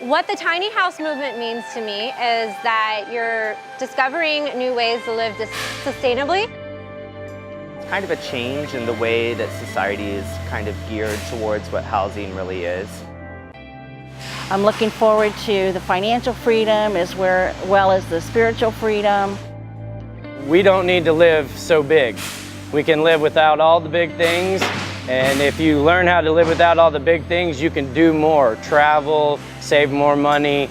What the tiny house movement means to me is that you're discovering new ways to live sustainably. It's kind of a change in the way that society is kind of geared towards what housing really is. I'm looking forward to the financial freedom as well as the spiritual freedom. We don't need to live so big. We can live without all the big things, and if you learn how to live without all the big things, you can do more, travel, save more money,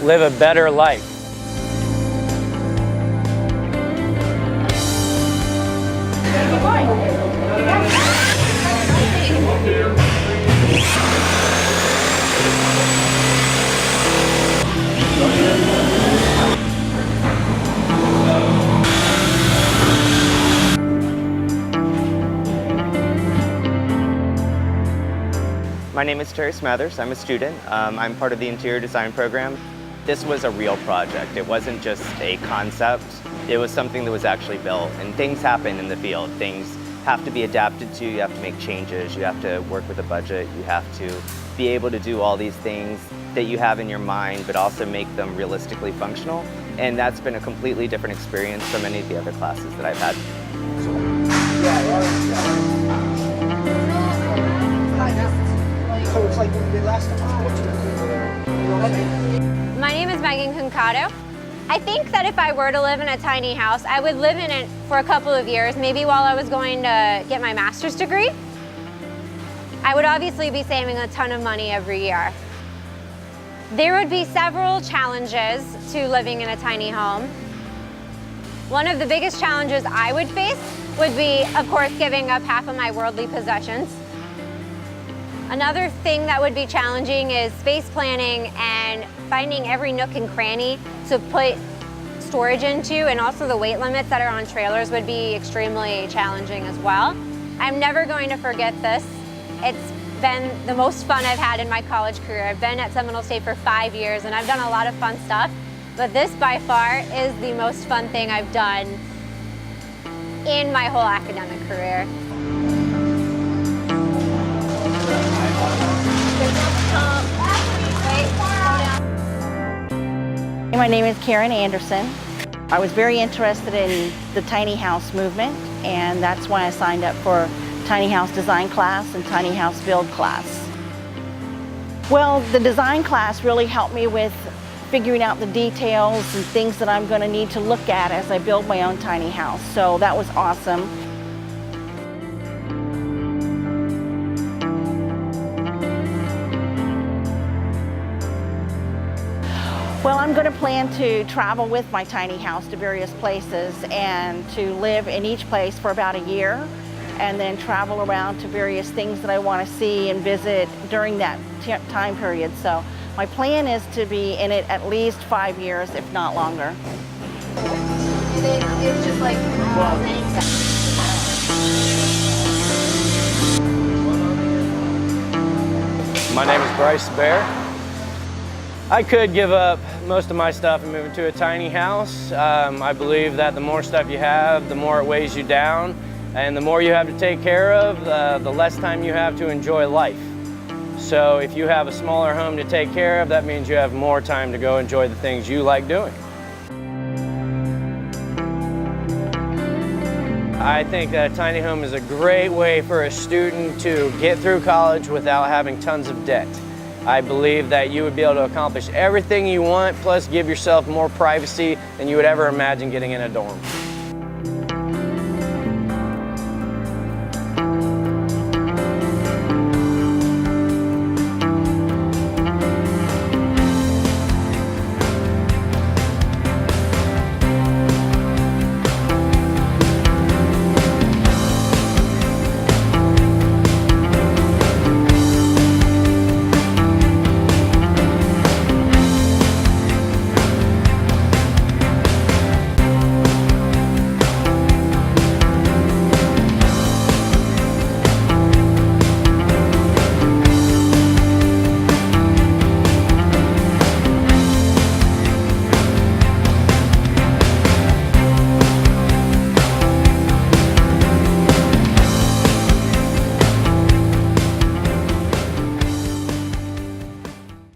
live a better life. My name is Smothers. I'm a student. I'm part of the interior design program. This was a real project. It wasn't just a concept. It was something that was actually built, and things happen in the field. Things have to be adapted to. You have to make changes. You have to work with a budget. You have to be able to do all these things that you have in your mind, but also make them realistically functional. And that's been a completely different experience from any of the other classes that I've had. My name is Megan Concado. I think that if I were to live in a tiny house, I would live in it for a couple of years, maybe while I was going to get my master's degree. I would obviously be saving a ton of money every year. There would be several challenges to living in a tiny home. One of the biggest challenges I would face would be, of course, giving up half of my worldly possessions. Another thing that would be challenging is space planning and finding every nook and cranny to put storage into, and also the weight limits that are on trailers would be extremely challenging as well. I'm never going to forget this. It's been the most fun I've had in my college career. I've been at Seminole State for 5 years and I've done a lot of fun stuff, but this by far is the most fun thing I've done in my whole academic career. My name is Karen Anderson. I was very interested in the tiny house movement, and that's why I signed up for tiny house design class and tiny house build class. Well, the design class really helped me with figuring out the details and things that I'm going to need to look at as I build my own tiny house. So that was awesome. Well, I'm going to plan to travel with my tiny house to various places and to live in each place for about a year, and then travel around to various things that I want to see and visit during that time period. So my plan is to be in it at least 5 years, if not longer. It's just like My name is Bryce Bear. I could give up most of my stuff and move into a tiny house. I believe that the more stuff you have, the more it weighs you down, and the more you have to take care of, the less time you have to enjoy life. So if you have a smaller home to take care of, that means you have more time to go enjoy the things you like doing. I think that a tiny home is a great way for a student to get through college without having tons of debt. I believe that you would be able to accomplish everything you want, plus give yourself more privacy than you would ever imagine getting in a dorm.